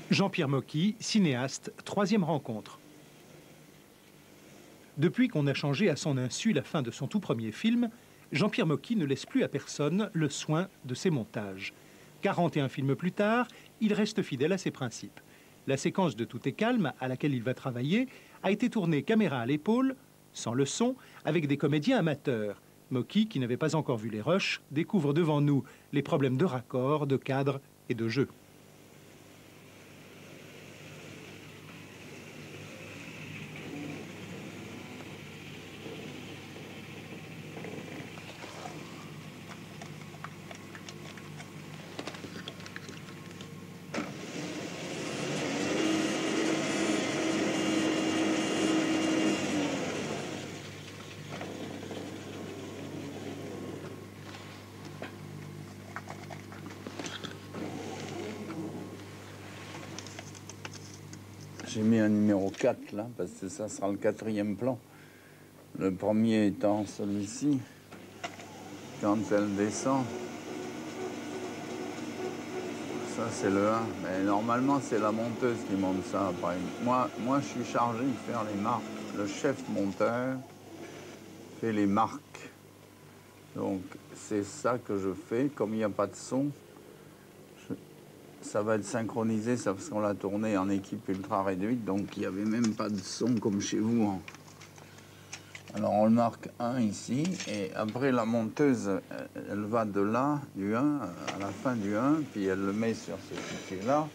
Jean-Pierre Mocky, cinéaste, troisième rencontre. Depuis qu'on a changé à son insu la fin de son tout premier film, Jean-Pierre Mocky ne laisse plus à personne le soin de ses montages. 41 films plus tard, il reste fidèle à ses principes. La séquence de Tout est calme, à laquelle il va travailler, a été tournée caméra à l'épaule, sans le son, avec des comédiens amateurs. Mocky, qui n'avait pas encore vu les rushs, découvre devant nous les problèmes de raccord, de cadre et de jeu. J'ai mis un numéro 4 là, parce que ça sera le quatrième plan. Le premier étant celui-ci. Quand elle descend, ça c'est le 1. Mais normalement c'est la monteuse qui monte ça après. Moi je suis chargé de faire les marques. Le chef monteur fait les marques. Donc c'est ça que je fais. Comme il n'y a pas de son, ça va être synchronisé, ça, parce qu'on l'a tourné en équipe ultra réduite, donc il n'y avait même pas de son comme chez vous. Hein. Alors on le marque 1 ici, et après la monteuse, elle va de là, du 1, à la fin du 1, puis elle le met sur ce fichier-là.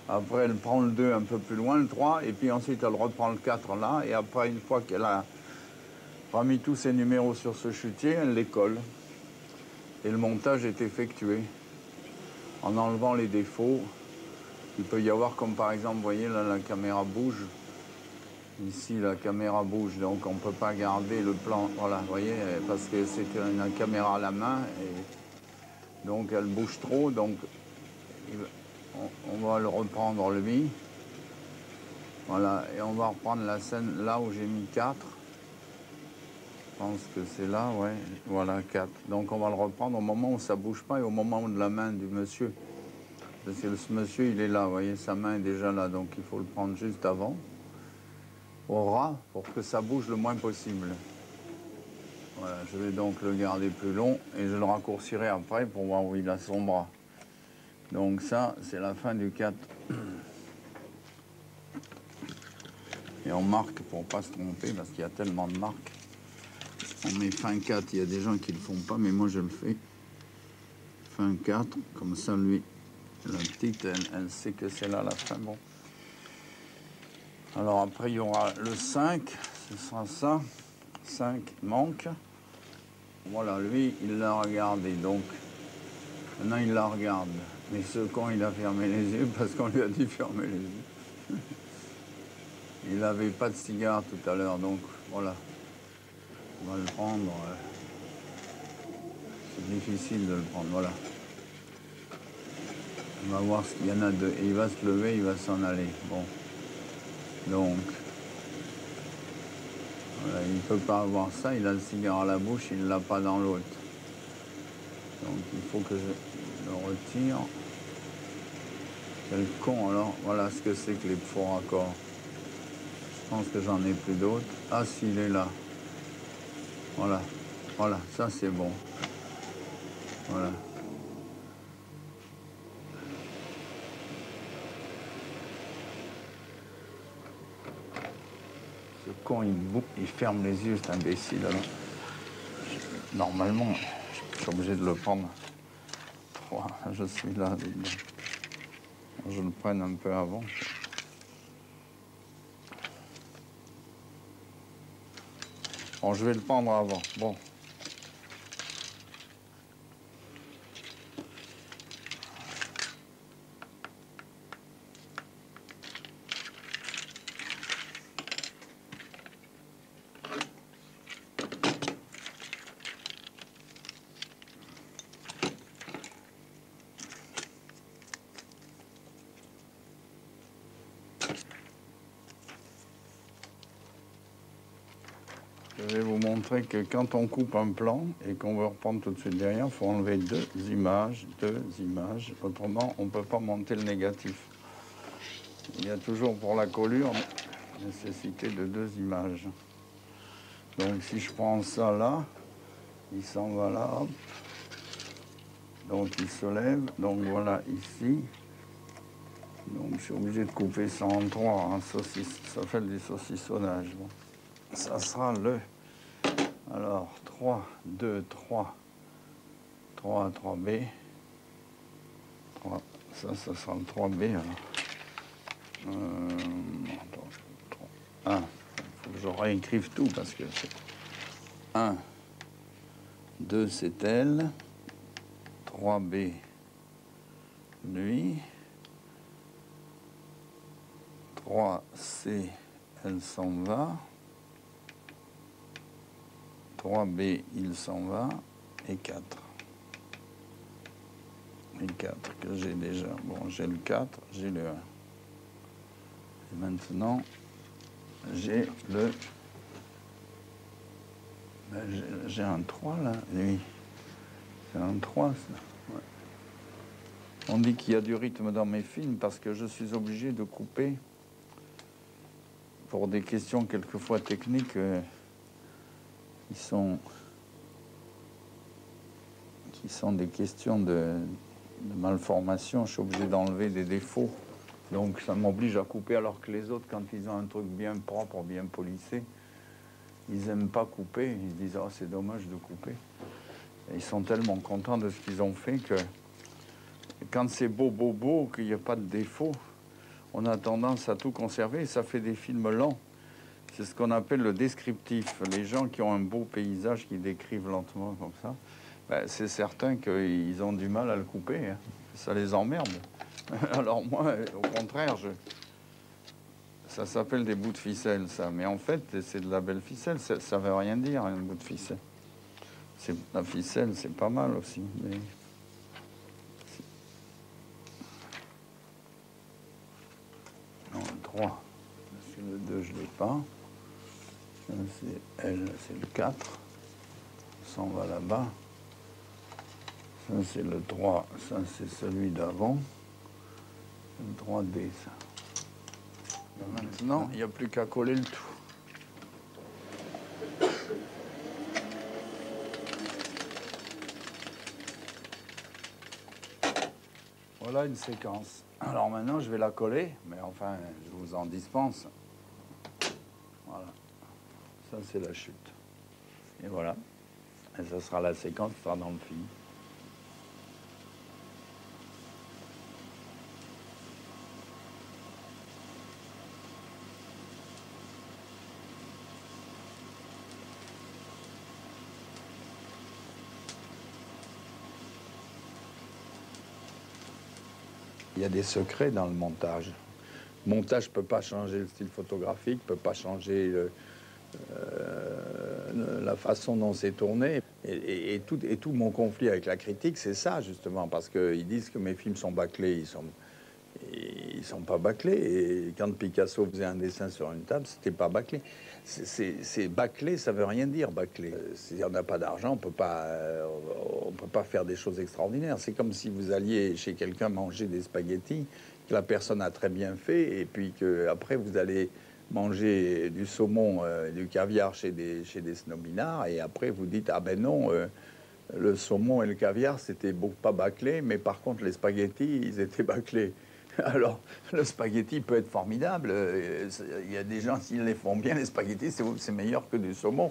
Après elle prend le 2 un peu plus loin, le 3, et puis ensuite elle reprend le 4 là, et après une fois qu'elle a remis tous ses numéros sur ce chutier, elle les colle. Et le montage est effectué. En enlevant les défauts, il peut y avoir, comme par exemple, vous voyez, là, la caméra bouge. Ici, la caméra bouge, donc on ne peut pas garder le plan, voilà, vous voyez, parce que c'est une caméra à la main, et donc elle bouge trop, donc on va le reprendre, lui. Voilà, et on va reprendre la scène là où j'ai mis 4. Je pense que c'est là, ouais, voilà, 4. Donc on va le reprendre au moment où ça ne bouge pas et au moment de la main du monsieur. Parce que ce monsieur, il est là, vous voyez, sa main est déjà là, donc il faut le prendre juste avant, au ras, pour que ça bouge le moins possible. Voilà, je vais donc le garder plus long et je le raccourcirai après pour voir où il a son bras. Donc ça, c'est la fin du 4. Et on marque pour ne pas se tromper, parce qu'il y a tellement de marques. On met fin 4, il y a des gens qui ne le font pas, mais moi je le fais. Fin 4, comme ça, lui, la petite, elle sait que c'est là la fin. Bon. Alors après, il y aura le 5, ce sera ça. 5 manque. Voilà, lui, il l'a regardé, donc maintenant il la regarde. Mais ce con, il a fermé les yeux parce qu'on lui a dit fermer les yeux. Il n'avait pas de cigare tout à l'heure, donc voilà. On va le prendre. C'est difficile de le prendre, voilà. On va voir s'il y en a deux. Et il va se lever, il va s'en aller. Bon. Donc, voilà, il ne peut pas avoir ça. Il a le cigare à la bouche, il ne l'a pas dans l'autre. Donc, il faut que je le retire. Quel con, alors. Voilà ce que c'est que les faux raccords. Je pense que j'en ai plus d'autres. Ah, s'il est là. Voilà. Voilà, ça c'est bon. Voilà. Ce con, il ferme les yeux, cet imbécile. Alors. Normalement, je suis obligé de le prendre. Je suis là. Je le prenne un peu avant. Bon, je vais le prendre avant. Bon. Je vais vous montrer que quand on coupe un plan et qu'on veut reprendre tout de suite derrière, il faut enlever deux images. Autrement, on ne peut pas monter le négatif. Il y a toujours pour la collure nécessité de 2 images. Donc si je prends ça là, il s'en va là, hop. Donc il se lève, donc voilà ici. Donc je suis obligé de couper ça en 3, hein, ça fait du saucissonnage. Bon. Ça sera le... Alors 3, 2, 3, 3, 3B. 3. Ça sera le 3B alors. Attends, 3. 1. Il faut que je réécrive tout parce que c'est 1. 2 c'est elle. 3B lui. 3C elle s'en va. 3B il s'en va. Et 4. Et 4 que j'ai déjà. Bon, j'ai le 4, j'ai le 1. Et maintenant, j'ai le... Ben, j'ai un 3 là, oui. C'est un 3 ça. Ouais. On dit qu'il y a du rythme dans mes films parce que je suis obligé de couper pour des questions quelquefois techniques qui sont des questions de malformation. Je suis obligé d'enlever des défauts. Donc ça m'oblige à couper, alors que les autres, quand ils ont un truc bien propre, bien polissé, ils n'aiment pas couper. Ils disent « Oh, c'est dommage de couper ». Ils sont tellement contents de ce qu'ils ont fait que quand c'est beau, beau, beau, qu'il n'y a pas de défaut, on a tendance à tout conserver et ça fait des films lents. C'est ce qu'on appelle le descriptif. Les gens qui ont un beau paysage, qui décrivent lentement comme ça, ben, c'est certain qu'ils ont du mal à le couper. Hein. Ça les emmerde. Alors moi, au contraire, ça s'appelle des bouts de ficelle, ça. Mais en fait, c'est de la belle ficelle. Ça ne veut rien dire, un bout de ficelle. La ficelle, c'est pas mal aussi. Mais... Non, le 3. C'est le 2, je ne l'ai pas. C'est elle, c'est le 4. Ça, on va là-bas. Ça, c'est le 3. Ça, c'est celui d'avant. Le 3D, ça. Maintenant, il n'y a plus qu'à coller le tout. Voilà une séquence. Alors maintenant, je vais la coller, mais enfin, je vous en dispense. Voilà. Ça, c'est la chute. Et voilà. Et ça sera la séquence qui sera dans le film. Il y a des secrets dans le montage. Le montage ne peut pas changer le style photographique, ne peut pas changer la façon dont c'est tourné. Et tout mon conflit avec la critique, c'est ça, justement, parce qu'ils disent que mes films sont bâclés. Ils sont pas bâclés. Et quand Picasso faisait un dessin sur une table, c'était pas bâclé. C'est bâclé, ça veut rien dire, bâclé. Si on n'a pas d'argent, on peut pas faire des choses extraordinaires. C'est comme si vous alliez chez quelqu'un manger des spaghettis, que la personne a très bien fait, et puis qu'après, vous allez manger du saumon, du caviar chez des snobinards, et après, vous dites, ah ben non, le saumon et le caviar, c'était pas bâclé, mais par contre, les spaghettis, ils étaient bâclés. Alors, le spaghetti peut être formidable. Il y a des gens, s'ils les font bien, les spaghettis, c'est meilleur que du saumon.